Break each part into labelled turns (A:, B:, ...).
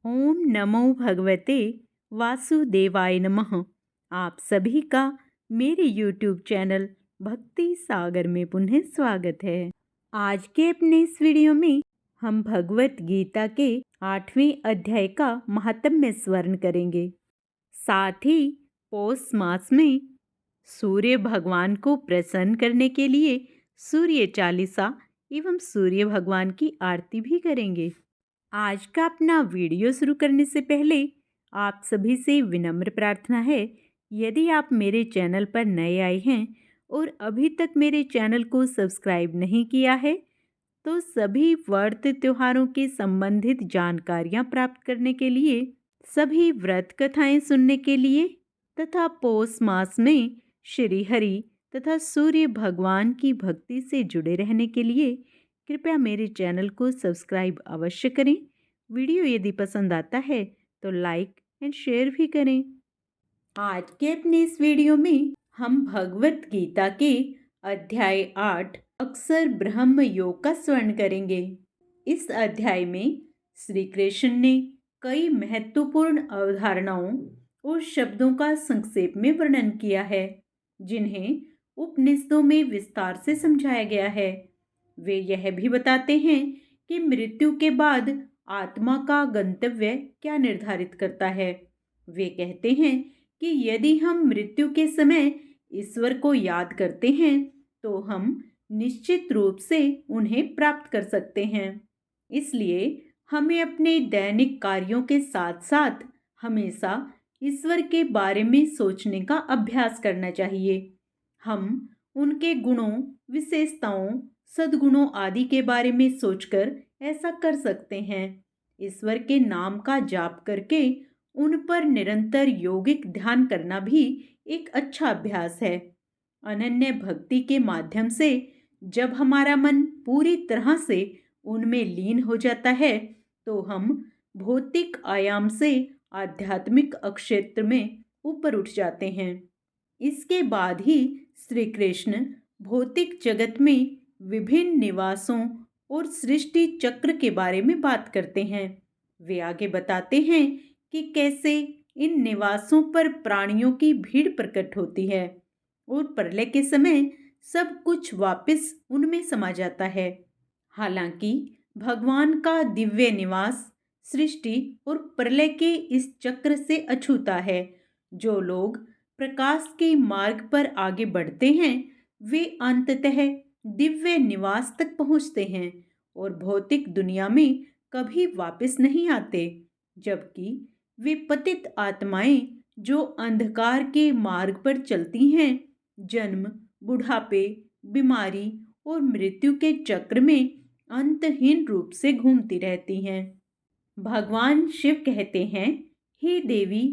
A: ओम नमो भगवते वासुदेवाय नमः। आप सभी का मेरे YouTube चैनल भक्ति सागर में पुनः स्वागत है। आज के अपने इस वीडियो में हम भगवत गीता के 8वें अध्याय का महात्म्य स्मरण करेंगे। साथ ही पौष मास में सूर्य भगवान को प्रसन्न करने के लिए सूर्य चालीसा एवं सूर्य भगवान की आरती भी करेंगे। आज का अपना वीडियो शुरू करने से पहले आप सभी से विनम्र प्रार्थना है, यदि आप मेरे चैनल पर नए आए हैं और अभी तक मेरे चैनल को सब्सक्राइब नहीं किया है तो सभी व्रत त्योहारों के संबंधित जानकारियां प्राप्त करने के लिए, सभी व्रत कथाएं सुनने के लिए तथा पौष मास में श्री हरि तथा सूर्य भगवान की भक्ति से जुड़े रहने के लिए कृपया मेरे चैनल को सब्सक्राइब अवश्य करें। वीडियो यदि पसंद आता है तो लाइक एंड शेयर भी करें। आज के अपने इस वीडियो में हम भगवत गीता के अध्याय 8 अक्षर ब्रह्म योग का स्मरण करेंगे। इस अध्याय में श्री कृष्ण ने कई महत्वपूर्ण अवधारणाओं और शब्दों का संक्षेप में वर्णन किया है, जिन्हें उपनिषदों में विस्तार से समझाया गया है। वे यह भी बताते हैं कि मृत्यु के बाद आत्मा का गंतव्य क्या निर्धारित करता है। वे कहते हैं कि यदि हम मृत्यु के समय ईश्वर को याद करते हैं तो हम निश्चित रूप से उन्हें प्राप्त कर सकते हैं। इसलिए हमें अपने दैनिक कार्यों के साथ साथ हमेशा ईश्वर के बारे में सोचने का अभ्यास करना चाहिए। हम उनके गुणों, विशेषताओं, सद्गुणों आदि के बारे में सोचकर ऐसा कर सकते हैं। ईश्वर के नाम का जाप करके उन पर निरंतर यौगिक ध्यान करना भी एक अच्छा अभ्यास है। अनन्य भक्ति के माध्यम से जब हमारा मन पूरी तरह से उनमें लीन हो जाता है तो हम भौतिक आयाम से आध्यात्मिक अक्षेत्र में ऊपर उठ जाते हैं। इसके बाद ही श्री कृष्ण भौतिक जगत में विभिन्न निवासों और सृष्टि चक्र के बारे में बात करते हैं। वे आगे बताते हैं कि कैसे इन निवासों पर प्राणियों की भीड़ प्रकट होती है और प्रलय के समय सब कुछ वापस उनमें समा जाता है। हालांकि भगवान का दिव्य निवास सृष्टि और प्रलय के इस चक्र से अछूता है। जो लोग प्रकाश के मार्ग पर आगे बढ़ते हैं वे अंततः दिव्य निवास तक पहुंचते हैं और भौतिक दुनिया में कभी वापस नहीं आते, जबकि वे पतित आत्माएं जो अंधकार के मार्ग पर चलती हैं, जन्म, बुढ़ापे, बीमारी और मृत्यु के चक्र में अंतहीन रूप से घूमती रहती हैं। भगवान शिव कहते हैं, हे देवी,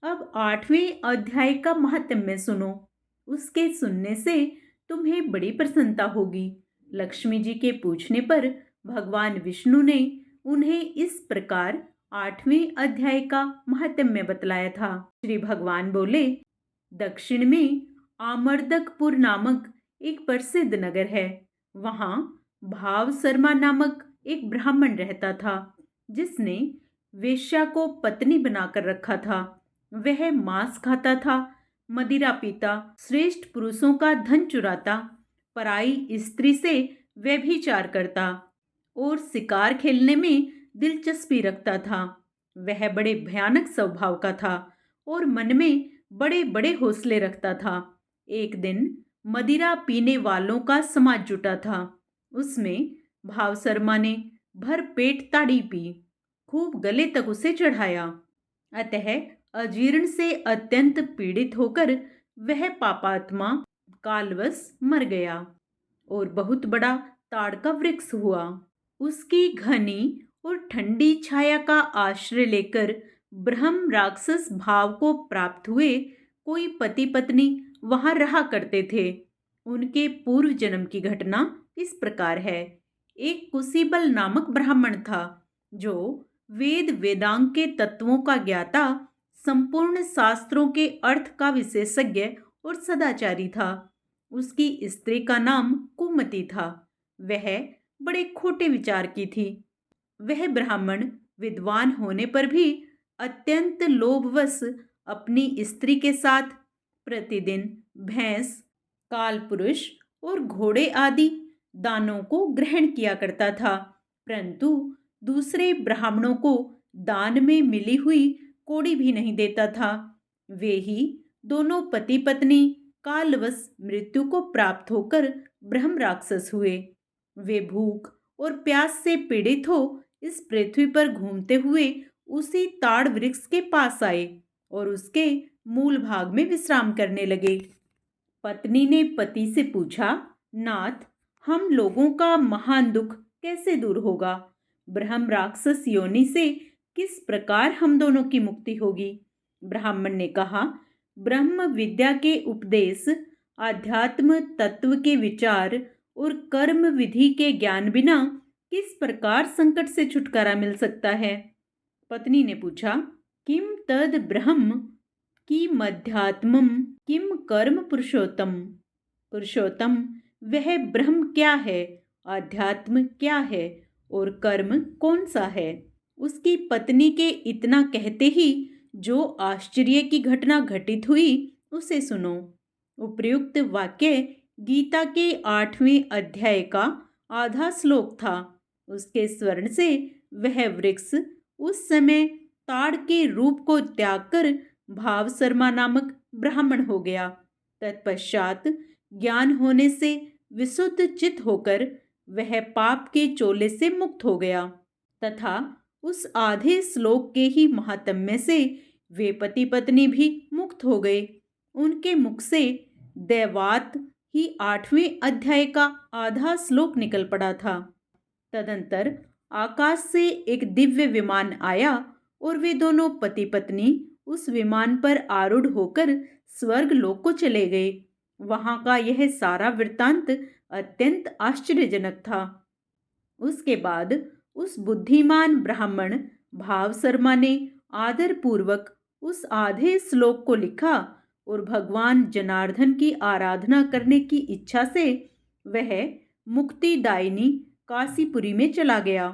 A: अब 8वें अध्याय का महात्म्य सुनो। उसके सुनने से तुम्हें बड़ी प्रसन्नता होगी। लक्ष्मी जी के पूछने पर भगवान विष्णु ने उन्हें इस प्रकार 8वें अध्याय का महात्म्य बतलाया था। श्री भगवान बोले, दक्षिण में आमर्दकपुर नामक एक प्रसिद्ध नगर है। वहाँ भाव शर्मा नामक एक ब्राह्मण रहता था, जिसने वेश्या को पत्नी बनाकर रखा था। वह मांस खाता था, मदिरा पीता, श्रेष्ठ पुरुषों का धन चुराता, पराई स्त्री से व्यभिचार करता और शिकार खेलने में दिलचस्पी रखता था। वह बड़े भयानक स्वभाव का था और मन में बड़े बड़े हौसले रखता था। एक दिन मदिरा पीने वालों का समाज जुटा था। उसमें भाव शर्मा ने भर पेट ताड़ी पी, खूब गले तक उसे चढ़ाया। अतः अजीर्ण से अत्यंत पीड़ित होकर वह पापात्मा कालवश मर गया और बहुत बड़ा ताड़ का वृक्ष हुआ। उसकी घनी और ठंडी छाया का आश्रय लेकर ब्रह्म राक्षस भाव को प्राप्त हुए कोई पति पत्नी वहां रहा करते थे। उनके पूर्व जन्म की घटना इस प्रकार है। एक कुशीबल नामक ब्राह्मण था, जो वेद वेदांग के तत्वों का ज्ञाता, संपूर्ण शास्त्रों के अर्थ का विशेषज्ञ और सदाचारी था। उसकी स्त्री का नाम कुमति था। वह बड़े खोटे विचार की थी। वह ब्राह्मण विद्वान होने पर भी अत्यंत लोभवश अपनी स्त्री के साथ प्रतिदिन भैंस, कालपुरुष और घोड़े आदि दानों को ग्रहण किया करता था, परंतु दूसरे ब्राह्मणों को दान में मिली हुई कौड़ी भी नहीं देता था। वे ही दोनों पति पत्नी कालवश मृत्यु को प्राप्त होकर ब्रह्म राक्षस हुए। वे भूख और प्यास से पीड़ित हो इस पृथ्वी पर घूमते हुए उसी ताड़ वृक्ष के पास आए और उसके मूल भाग में विश्राम करने लगे। पत्नी ने पति से पूछा, नाथ, हम लोगों का महान दुख कैसे दूर होगा? ब्रह्म राक्षस योनि से किस प्रकार हम दोनों की मुक्ति होगी? ब्राह्मण ने कहा, ब्रह्म विद्या के उपदेश, आध्यात्म तत्व के विचार और कर्म विधि के ज्ञान बिना किस प्रकार संकट से छुटकारा मिल सकता है? पत्नी ने पूछा, किम तद ब्रह्म की मध्यात्मम किम कर्म पुरुषोत्तम? पुरुषोत्तम वह ब्रह्म क्या है, आध्यात्म क्या है और कर्म कौन सा है? उसकी पत्नी के इतना कहते ही जो आश्चर्य की घटना घटित हुई उसे सुनो। उपर्युक्त वाक्य गीता के 8वें अध्याय का आधा श्लोक था। उसके स्वर्ण से वह वृक्ष उस समय ताड़ के रूप को त्याग कर भाव शर्मा नामक ब्राह्मण हो गया। तत्पश्चात ज्ञान होने से विशुद्ध चित्त होकर वह पाप के चोले से मुक्त हो गया तथा उस आधे श्लोक के ही महात्म्य से वे पति पत्नी भी मुक्त हो गए। उनके मुख से दैवात ही 8वें अध्याय का आधा श्लोक निकल पड़ा था। तदंतर आकाश से एक दिव्य विमान आया और वे दोनों पति पत्नी उस विमान पर आरूढ़ होकर स्वर्ग लोक को चले गए। वहां का यह सारा वृत्तांत अत्यंत आश्चर्यजनक था। उसके बाद उस बुद्धिमान ब्राह्मण भाव शर्मा ने आदर पूर्वक उस आधे श्लोक को लिखा और भगवान जनार्दन की आराधना करने की इच्छा से वह मुक्तिदायिनी काशीपुरी में चला गया।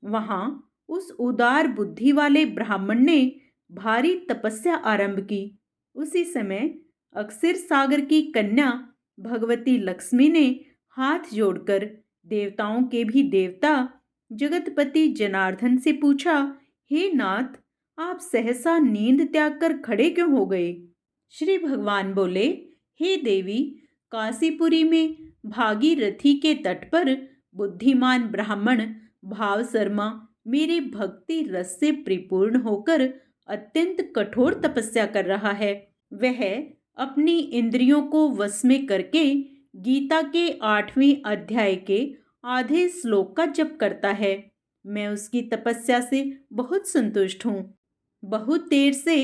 A: वहां उस उदार बुद्धि वाले ब्राह्मण ने भारी तपस्या आरंभ की। उसी समय अक्षर सागर की कन्या भगवती लक्ष्मी ने हाथ जोड़कर देवताओं के भी देवता जगतपति जनार्दन से पूछा, हे नाथ, आप सहसा नींद त्याग कर खड़े क्यों हो गए? श्री भगवान बोले, हे देवी, काशीपुरी में भागीरथी के तट पर बुद्धिमान ब्राह्मण भाव शर्मा मेरे भक्ति रस से परिपूर्ण होकर अत्यंत कठोर तपस्या कर रहा है। वह अपनी इंद्रियों को वश में करके गीता के 8वें अध्याय के आधे श्लोक का जप करता है। मैं उसकी तपस्या से बहुत संतुष्ट हूँ। बहुत देर से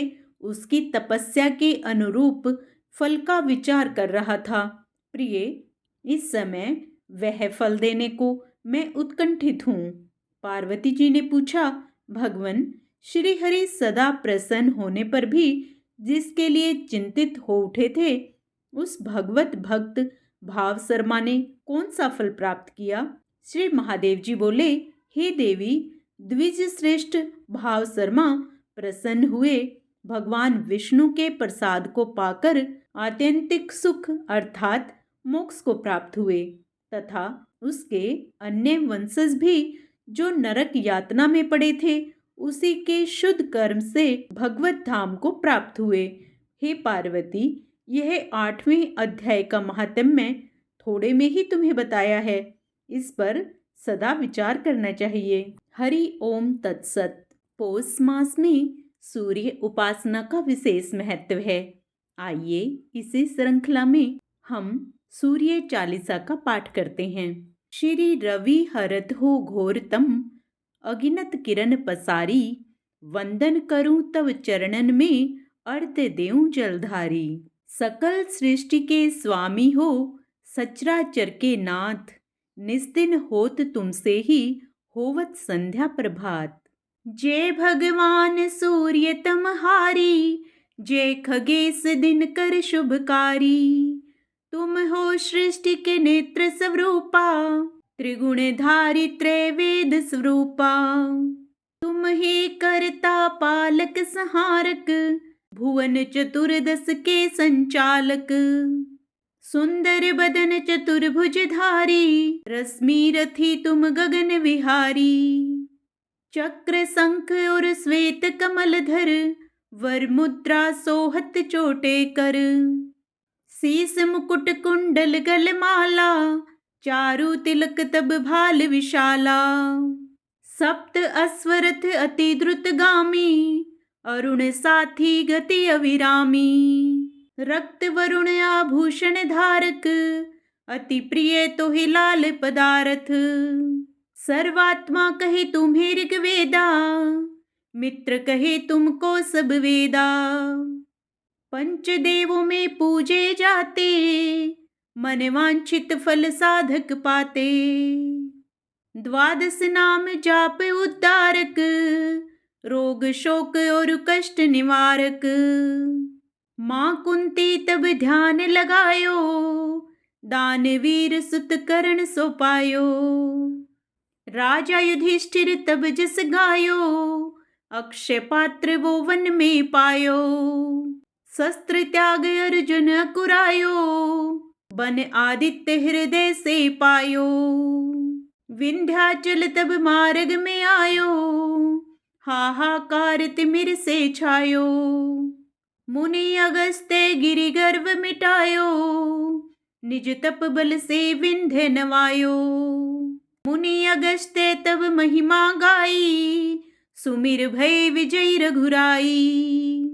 A: उसकी तपस्या के अनुरूप फल का विचार कर रहा था। प्रिय, इस समय वह फल देने को मैं उत्कंठित हूँ। पार्वती जी ने पूछा, भगवन, श्री हरि सदा प्रसन्न होने पर भी जिसके लिए चिंतित हो उठे थे, उस भगवत भक्त भाव शर्मा ने कौन सा फल प्राप्त किया? श्री महादेव जी बोले, हे देवी, द्विज श्रेष्ठ भाव शर्मा प्रसन्न हुए भगवान विष्णु के प्रसाद को पाकर आत्यंतिक सुख अर्थात मोक्ष को प्राप्त हुए तथा उसके अन्य वंशज भी जो नरक यातना में पड़े थे उसी के शुद्ध कर्म से भगवत धाम को प्राप्त हुए। हे पार्वती, यह 8वें अध्याय का महात्म्य थोड़े में ही तुम्हें बताया है। इस पर सदा विचार करना चाहिए। हरि ओम तत्सत। पौष मास में सूर्य उपासना का विशेष महत्व है। आइए इसी श्रृंखला में हम सूर्य चालीसा का पाठ करते हैं। श्री रवि हरत हो घोरतम, अगिनत किरण पसारी, वंदन करूं तव चरणन में, अर्त देऊं जलधारी। सकल सृष्टि के स्वामी हो, सचराचर के नाथ, निस्दिन होत तुमसे ही, होवत संध्या प्रभात। जय भगवान सूर्य तमहारी, जय खगेश दिनकर शुभकारी। तुम हो सृष्टि के नेत्र स्वरूपा, त्रिगुणधारी त्रैवेद स्वरूपा। तुम ही करता पालक संहारक, भुवन चतुर्दश के संचालक। सुंदर बदन चतुर्भुजधारी, रश्मि रथी तुम गगन विहारी। चक्र शंख और श्वेत कमल धर, वर मुद्रा सोहत चोटे कर। शीस मुकुट कुंडल गलमाला, चारु तिलक तब भाल विशाला। सप्त अश्वरथ अति द्रुतगामी, अरुण साथी गति अविरामी। रक्त वरुण आभूषण धारक, अति प्रिय तोहि लाल पदारथ। सर्वात्मा कहे तुम्हें ऋग्वेदा, मित्र कहे तुमको सब वेदा। पंचदेवों में पूजे जाते, मन वांछित फल साधक पाते। द्वादश नाम जाप उद्धारक, रोग शोक और कष्ट निवारक। मां कुंती तब ध्यान लगायो, दानवीर सुत करण सो पायो। राजा युधिष्ठिर तब जस गायो, अक्षय पात्र वो वन में पायो। शस्त्र त्याग अर्जुन अकुरायो, बन आदित्य हृदय से पायो। विंध्याचल तब मार्ग में आयो, हाहाकार तिमिर से छायो। मुनि अगस्त्य गिरि गर्व मिटायो, निज तप बल से विंध्य नवायो। मुनि अगस्त्य तब महिमा गाई, सुमिर भय विजय रघुराई।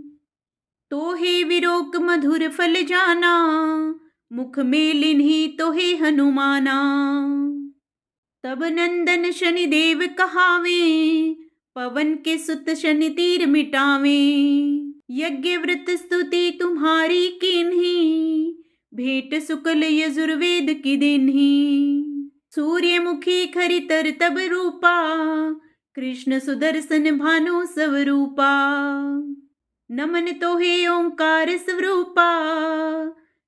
A: तो हे विरोक मधुर फल जाना, मुख में लिन्ही तो हे हनुमाना। तब नंदन शनि देव कहावे, पवन के सुत शनि तीर मिटावे। यज्ञ व्रत स्तुति तुम्हारी कीन्ही, भेंट शुक्ल यजुर्वेद की दिन्ही। सूर्यमुखी खरितर तब रूपा, कृष्ण सुदर्शन भानु स्वरूपा। नमन तो हे ओंकार स्वरूपा,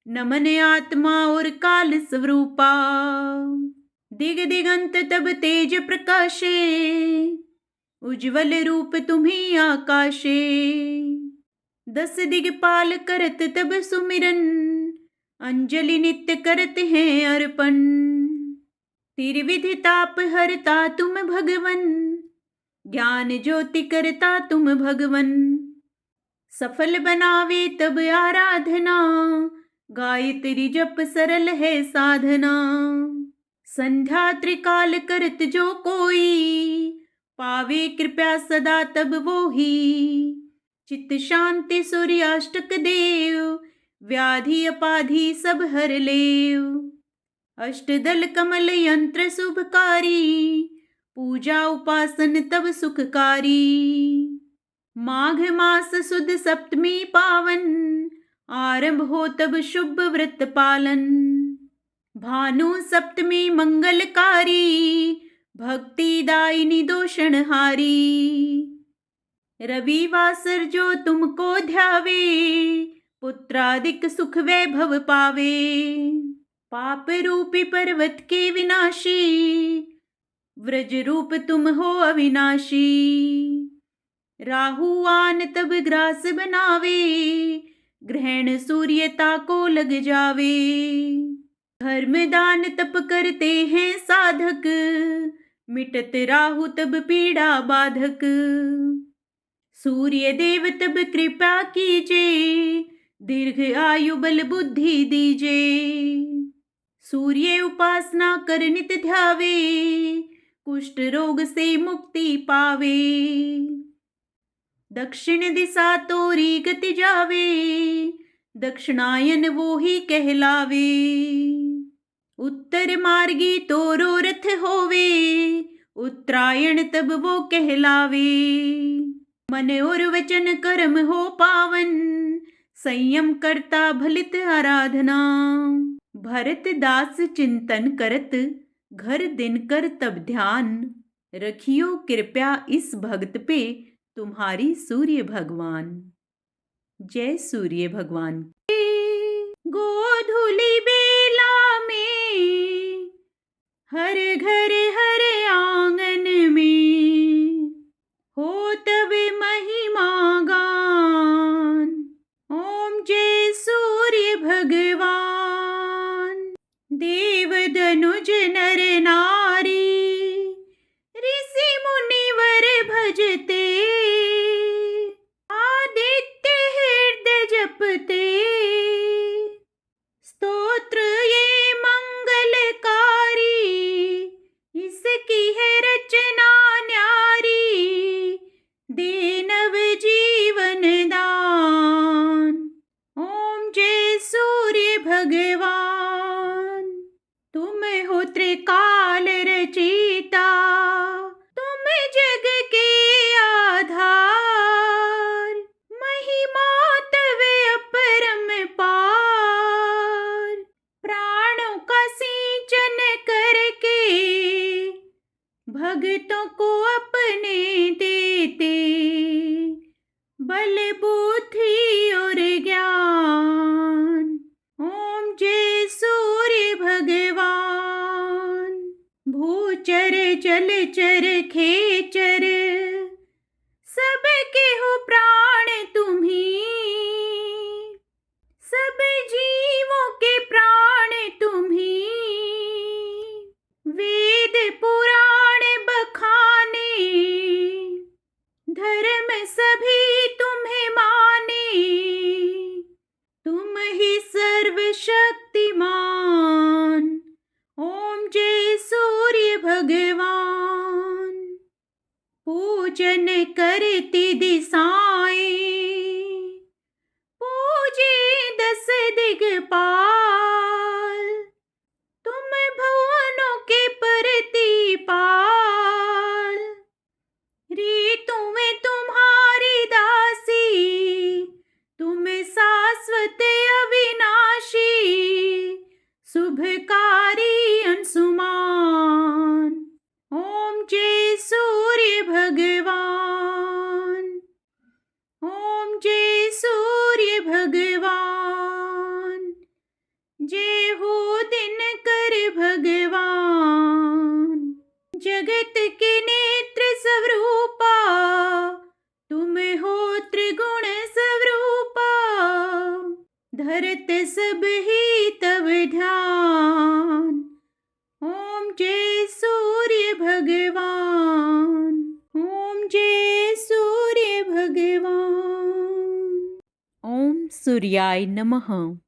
A: नमन आत्मा और काल स्वरूपा। दिग दिगंत तब तेज प्रकाशे, उज्ज्वल रूप तुम्ही आकाशे। दस दिगपाल करत तब सुमिरन, अंजलि नित्य करत हैं अर्पण। त्रिविधि ताप हरता तुम भगवन, ज्ञान ज्योति करता तुम भगवन। सफल बनावे तब आराधना, गायत्री जप सरल है साधना। संध्या त्रिकाल करत जो कोई, पावे कृपया सदा तब वो ही। चित्त शांति सूर्याष्टक देव, व्याधि अपाधि सब हर लेव। अष्टदल कमल यंत्र शुभकारी, पूजा उपासन तब सुखकारी। माघ मास सुद सप्तमी पावन, आरंभ हो तब शुभ व्रत पालन। भानु सप्तमी मंगलकारी, भक्ति दायिनी दोषणहारी। रविवासर जो तुमको ध्यावे, पुत्रादिक सुख वैभव पावे। पाप रूपी पर्वत के विनाशी, व्रज रूप तुम हो अविनाशी। राहु आन तब ग्रास बनावे, ग्रहण सूर्यता को लग जावे। धर्म दान तप करते हैं साधक, मिटत राहु तब पीड़ा बाधक। सूर्य देव तब कृपा कीजे, दीर्घ आयु बल बुद्धि दीजे। सूर्य उपासना कर नित ध्यावे, कुष्ठ रोग से मुक्ति पावे। दक्षिण दिशा तोरी गति जावे, दक्षिणायन वो ही कहलावे। उत्तर मार्गी तोरो रथ होवे, उत्तरायण तब वो कहलावे। मन और वचन कर्म हो पावन, संयम करता भलित आराधना। भरत दास चिंतन करत, घर दिन कर तब ध्यान। रखियो कृपया इस भक्त पे, तुम्हारी सूर्य भगवान। जय सूर्य भगवान। गोधूली बेला में, हर घर हर आंगन में, बल बुद्धि और ज्ञान। ओम जय सूर्य भगवान। भूचर जलचर खेचर सबके हो प्राण तुम्ही। सब जीवों के प्राण तुम्ही। वेद पुराण बखाने धर्म सभी तुम्हें माने। तुम ही सर्वशक्तिमान। ओम जय सूर्य भगवान। पूजन करती दिशाएं पूजे 10 दिगपाल। तुम भुवनों के प्रतिपाल। ऋतुएं तुम्हारी दासी। तुम शाश्वत अविनाशी। शुभकारी अंशुमान। ओम जय सूर्य भगवान। ओम जय सूर्य भगवान। जय हो दिनकर भगवान। जगत के नेत्र स्वरूपा तुम हो त्रिगुण स्वरूपा। धरत सब ही तव ध्यान। ओम जय सूर्य भगवान। ओम जय सूर्य भगवान। ओम सूर्याय नमः।